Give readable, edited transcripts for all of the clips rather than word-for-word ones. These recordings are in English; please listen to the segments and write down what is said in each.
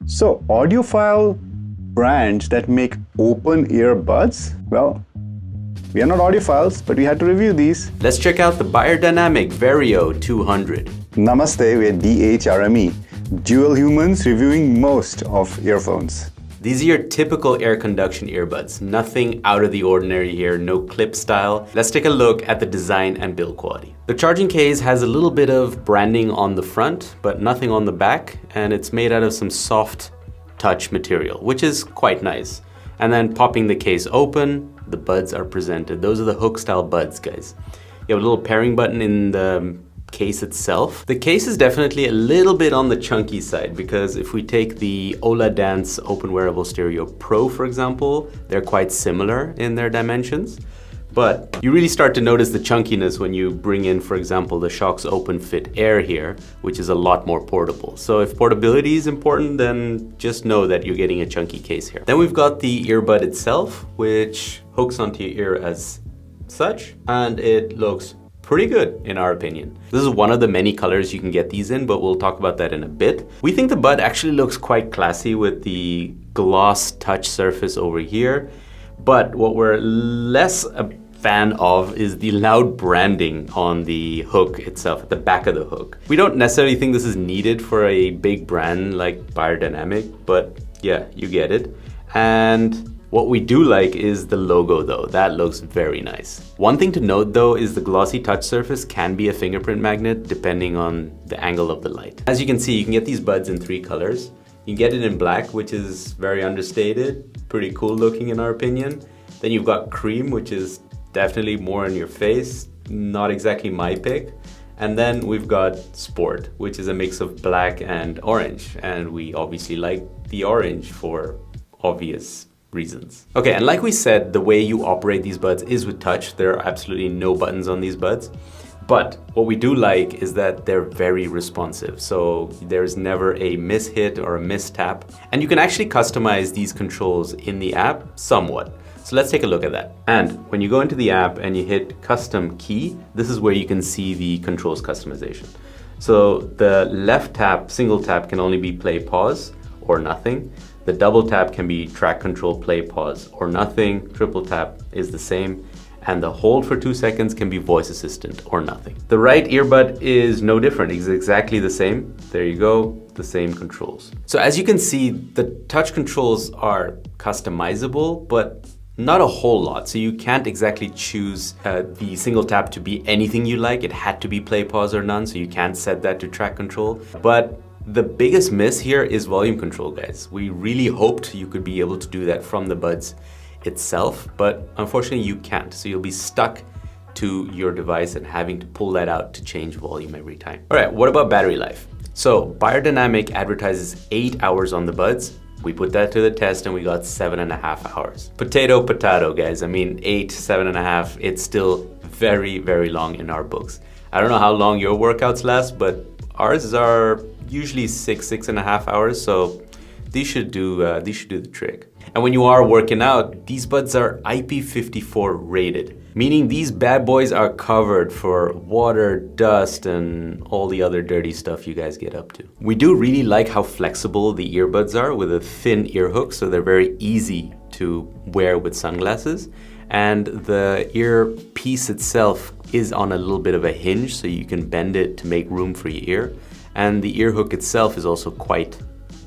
So, audiophile brands that make open earbuds, well, we are not audiophiles, but we had to review these. Let's check out the beyerdynamic Verio 200. Namaste, we're DHRME, dual humans reviewing most of earphones. These are your typical air conduction earbuds. Nothing out of the ordinary here, no clip style. Let's take a look at the design and build quality. The charging case has a little bit of branding on the front, but nothing on the back, and it's made out of some soft touch material, which is quite nice. And then popping the case open, the buds are presented. Those are the hook style buds, guys. You have a little pairing button in the case itself. The case is definitely a little bit on the chunky side, because if we take the Ola Dance Open Wearable Stereo Pro, for example, they're quite similar in their dimensions. But you really start to notice the chunkiness when you bring in, for example, the Shox Open Fit Air here, which is a lot more portable. So if portability is important, then just know that you're getting a chunky case here. Then we've got the earbud itself, which hooks onto your ear as such, and it looks pretty good in our opinion. This is one of the many colors you can get these in, but we'll talk about that in a bit. We think the bud actually looks quite classy with the gloss touch surface over here, but what we're less a fan of is the loud branding on the hook itself, at the back of the hook. We don't necessarily think this is needed for a big brand like Beyerdynamic, but yeah, you get it. And what we do like is the logo though. That looks very nice. One thing to note though is the glossy touch surface can be a fingerprint magnet depending on the angle of the light. As you can see, you can get these buds in 3 colors. You can get it in black, which is very understated, pretty cool looking in our opinion. Then you've got cream, which is definitely more in your face, not exactly my pick. And then we've got sport, which is a mix of black and orange. And we obviously like the orange for obvious reasons. Okay, and like we said, the way you operate these buds is with touch. There are absolutely no buttons on these buds. But what we do like is that they're very responsive. So there's never a mishit or a mistap. And you can actually customize these controls in the app somewhat. So let's take a look at that. And when you go into the app and you hit custom key, this is where you can see the controls customization. So the left tap, single tap can only be play, pause, or nothing. The double tap can be track control, play, pause, or nothing. Triple tap is the same. And the hold for 2 seconds can be voice assistant or nothing. The right earbud is no different. It's exactly the same. There you go, the same controls. So as you can see, the touch controls are customizable, but not a whole lot. So you can't exactly choose the single tap to be anything you like. It had to be play, pause, or none. So you can't set that to track control. But the biggest miss here is volume control, guys. We really hoped you could be able to do that from the buds itself, but unfortunately you can't. So you'll be stuck to your device and having to pull that out to change volume every time. All right, what about battery life? So Beyerdynamic advertises 8 hours on the buds. We put that to the test and we got 7.5 hours. Potato, potato, guys. I mean, 8, 7.5, it's still very, very long in our books. I don't know how long your workouts last, but ours are usually 6.5 hours, so these should do the trick. And when you are working out, these buds are IP54 rated, meaning these bad boys are covered for water, dust, and all the other dirty stuff you guys get up to. We do really like how flexible the earbuds are with a thin ear hook, so they're very easy to wear with sunglasses. And the earpiece itself is on a little bit of a hinge, so you can bend it to make room for your ear. And the ear hook itself is also quite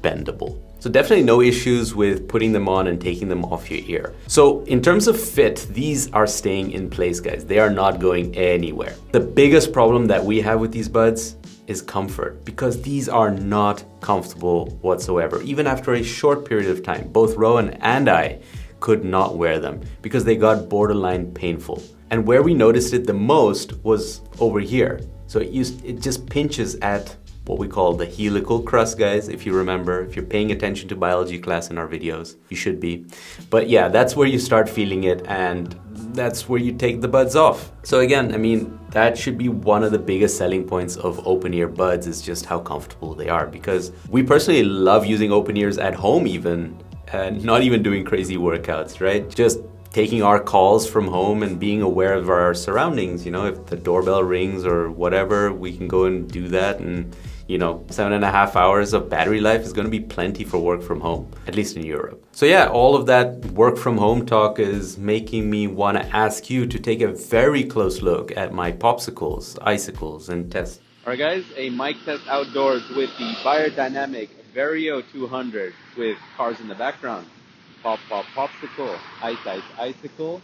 bendable. So definitely no issues with putting them on and taking them off your ear. So in terms of fit, these are staying in place, guys. They are not going anywhere. The biggest problem that we have with these buds is comfort, because these are not comfortable whatsoever. Even after a short period of time, both Rowan and I could not wear them because they got borderline painful. And where we noticed it the most was over here. So it just pinches at what we call the helical crust, guys. If you remember, if you're paying attention to biology class in our videos, you should be. But yeah, that's where you start feeling it, and that's where you take the buds off. So again, I mean, that should be one of the biggest selling points of open ear buds, is just how comfortable they are, because we personally love using open ears at home even, and not even doing crazy workouts, right? Just taking our calls from home and being aware of our surroundings. You know, if the doorbell rings or whatever, we can go and do that, and 7.5 hours of battery life is going to be plenty for work from home, at least in Europe. So yeah, all of that work from home talk is making me want to ask you to take a very close look at my popsicles, icicles, and test. All right, guys, a mic test outdoors with the beyerdynamic Verio 200 with cars in the background. Pop, pop, popsicle, ice, ice, icicle.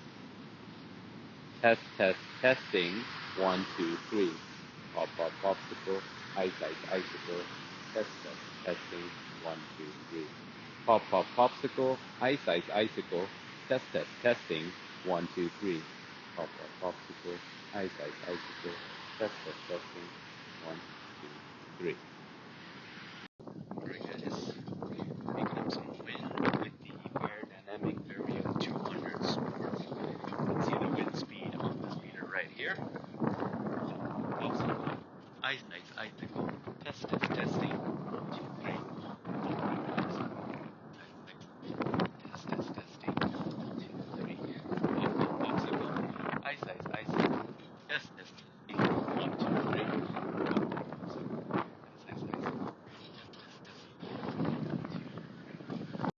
Test, test, testing. 1, 2, 3. Pop, pop, popsicle, ice, ice, icicle. Test, test, testing. 1, 2, 3. Pop, pop, popsicle, ice, ice, icicle. Test, test, testing. 1, 2, 3. Pop, pop, popsicle, ice, ice, icicle. Test, test, testing. 1, 2, 3. Alright guys, making up some wind with the beyerdynamic Verio 200 Sport. You can see the wind speed on this meter right here. Popsicle, ice, ice, icicle. Test, test, testing. 1, 2, 3. Test, test, testing. 1, 2, 3. Pop, pop, popsicle, ice, ice, icicle. Test, test, testing. 1, 2, 3. Pop, pop, popsicle, ice, ice, icicle.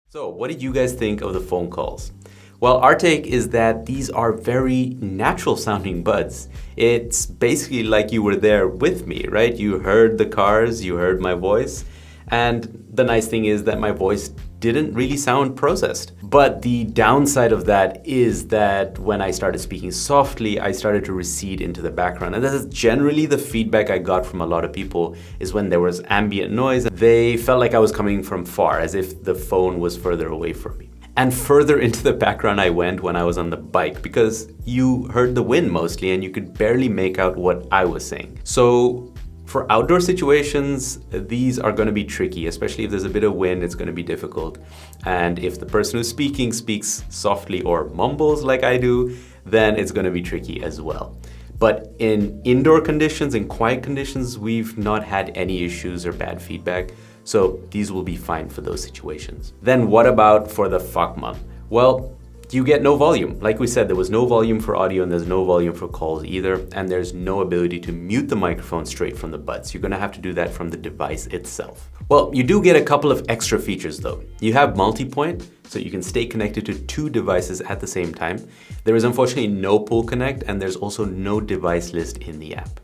So, what did you guys think of the phone calls? Well, our take is that these are very natural sounding buds. It's basically like you were there with me, right? You heard the cars, you heard my voice, and the nice thing is that my voice didn't really sound processed. But the downside of that is that when I started speaking softly, I started to recede into the background. And this is generally the feedback I got from a lot of people, is when there was ambient noise, they felt like I was coming from far, as if the phone was further away from me. And further into the background I went when I was on the bike, because you heard the wind mostly and you could barely make out what I was saying. So for outdoor situations, these are going to be tricky, especially if there's a bit of wind, it's going to be difficult. And if the person who's speaking speaks softly or mumbles like I do, then it's going to be tricky as well. But in indoor conditions, in quiet conditions, we've not had any issues or bad feedback. So these will be fine for those situations. Then what about for the FAKMAN? Well, you get no volume. Like we said, there was no volume for audio and there's no volume for calls either. And there's no ability to mute the microphone straight from the buds. You're gonna have to do that from the device itself. Well, you do get a couple of extra features though. You have multi-point, so you can stay connected to 2 devices at the same time. There is unfortunately no pull connect, and there's also no device list in the app.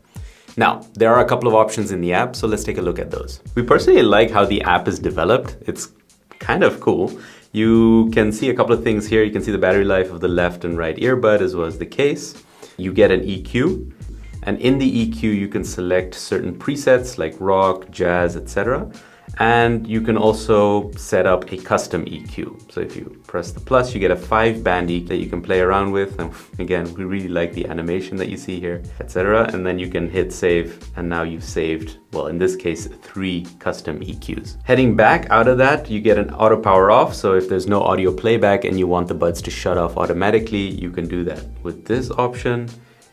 Now, there are a couple of options in the app, so let's take a look at those. We personally like how the app is developed. It's kind of cool. You can see a couple of things here. You can see the battery life of the left and right earbud, as well as the case. You get an EQ, and in the EQ you can select certain presets like rock, jazz, etc. And you can also set up a custom EQ. So if you press the plus, you get a 5-band EQ that you can play around with. And again, we really like the animation that you see here, etc. And then you can hit save, and now you've saved, well, in this case, 3 custom EQs. Heading back out of that, you get an auto power off. So if there's no audio playback and you want the buds to shut off automatically, you can do that with this option.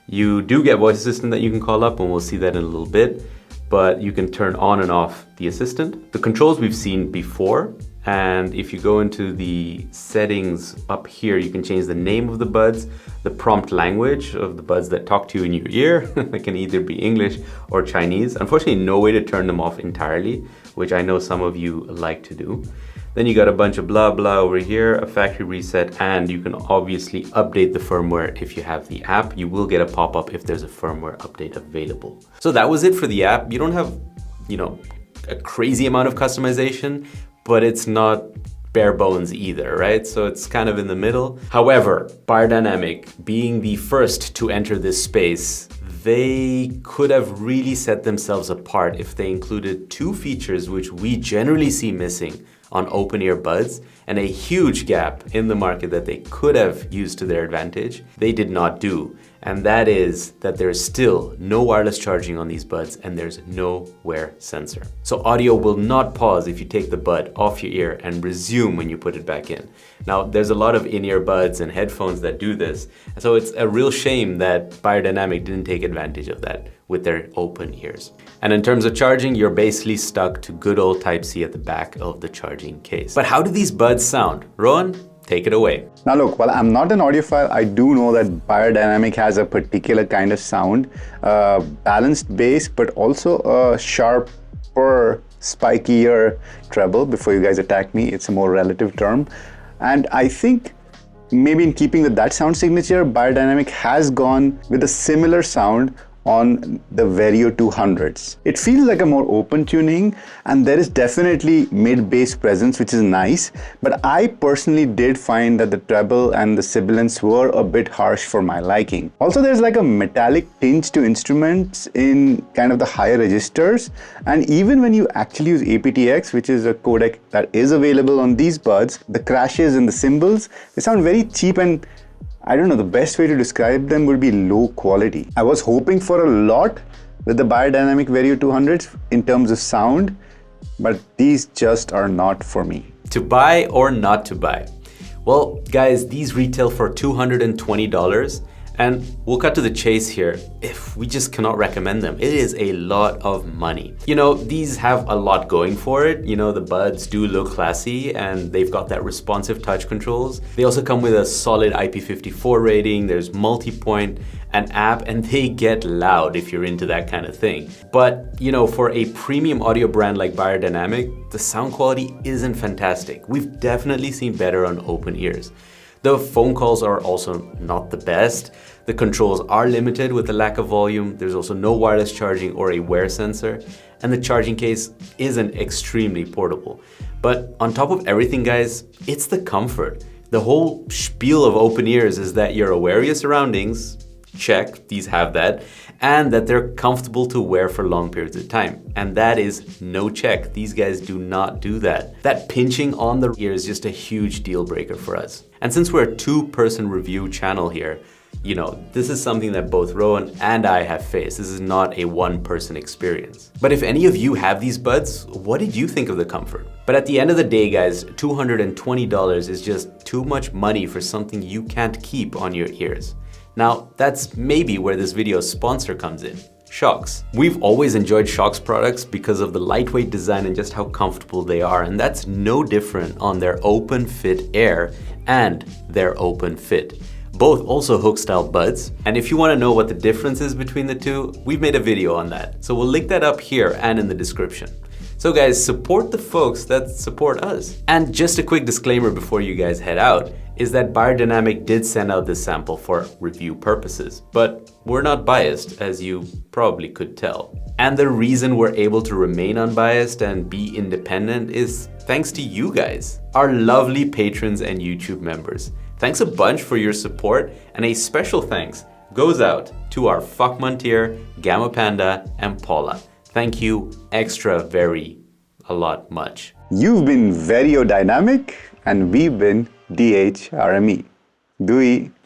You do get voice assistant that you can call up, and we'll see that in a little bit. But you can turn on and off the assistant. The controls we've seen before, and if you go into the settings up here, you can change the name of the buds, the prompt language of the buds that talk to you in your ear. It can either be English or Chinese. Unfortunately, no way to turn them off entirely, which I know some of you like to do. Then you got a bunch of blah blah over here, a factory reset, and you can obviously update the firmware if you have the app. You will get a pop-up if there's a firmware update available. So that was it for the app. You don't have, a crazy amount of customization, but it's not bare bones either, right? So it's kind of in the middle. However, beyerdynamic, being the first to enter this space, they could have really set themselves apart if they included 2 features which we generally see missing on open ear buds, and a huge gap in the market that they could have used to their advantage, they did not do. And that is that there's still no wireless charging on these buds, and there's no wear sensor. So audio will not pause if you take the bud off your ear and resume when you put it back in. Now, there's a lot of in-ear buds and headphones that do this, so it's a real shame that beyerdynamic didn't take advantage of that with their open ears. And in terms of charging, you're basically stuck to good old Type-C at the back of the charging case. But how do these buds sound? Rowan, take it away. Now look, while I'm not an audiophile, I do know that beyerdynamic has a particular kind of sound, balanced bass, but also a sharp per spiky ear treble. Before you guys attack me, it's a more relative term. And I think maybe in keeping with that sound signature, Beyerdynamic has gone with a similar sound on the Verio 200s. It feels like a more open tuning, and there is definitely mid-bass presence, which is nice, but I personally did find that the treble and the sibilants were a bit harsh for my liking. Also, there's like a metallic tinge to instruments in kind of the higher registers, and even when you actually use aptX, which is a codec that is available on these buds, the crashes and the cymbals, they sound very cheap, and I don't know, the best way to describe them would be low quality. I was hoping for a lot with the Beyerdynamic Verio 200s in terms of sound, but these just are not for me. To buy or not to buy? Well, guys, these retail for $220, and we'll cut to the chase here. If we just cannot recommend them, it is a lot of money. You know, these have a lot going for it. You know, the buds do look classy and they've got that responsive touch controls. They also come with a solid IP54 rating. There's multi-point, an app, and they get loud if you're into that kind of thing. But, you know, for a premium audio brand like Beyerdynamic, the sound quality isn't fantastic. We've definitely seen better on open ears. The phone calls are also not the best. The controls are limited with the lack of volume. There's also no wireless charging or a wear sensor. And the charging case isn't extremely portable. But on top of everything, guys, it's the comfort. The whole spiel of open ears is that you're aware of your surroundings, check, these have that, and that they're comfortable to wear for long periods of time. And that is no check. These guys do not do that. That pinching on the ear is just a huge deal breaker for us. And since we're a two-person review channel here, you know, this is something that both Rowan and I have faced. This is not a one-person experience. But if any of you have these buds, what did you think of the comfort? But at the end of the day, guys, $220 is just too much money for something you can't keep on your ears. Now, that's maybe where this video's sponsor comes in, Shokz. We've always enjoyed Shokz products because of the lightweight design and just how comfortable they are, and that's no different on their Open Fit Air and their Open Fit. Both also hook-style buds, and if you want to know what the difference is between the two, we've made a video on that. So we'll link that up here and in the description. So guys, support the folks that support us. And just a quick disclaimer before you guys head out, is that Beyerdynamic did send out this sample for review purposes, but we're not biased, as you probably could tell. And the reason we're able to remain unbiased and be independent is thanks to you guys, our lovely patrons and YouTube members. Thanks a bunch for your support, and a special thanks goes out to our Fuck Montier, Gamma Panda, and Paula. Thank you a lot much. You've been Verio Dynamic, and we've been DHRME. Dui.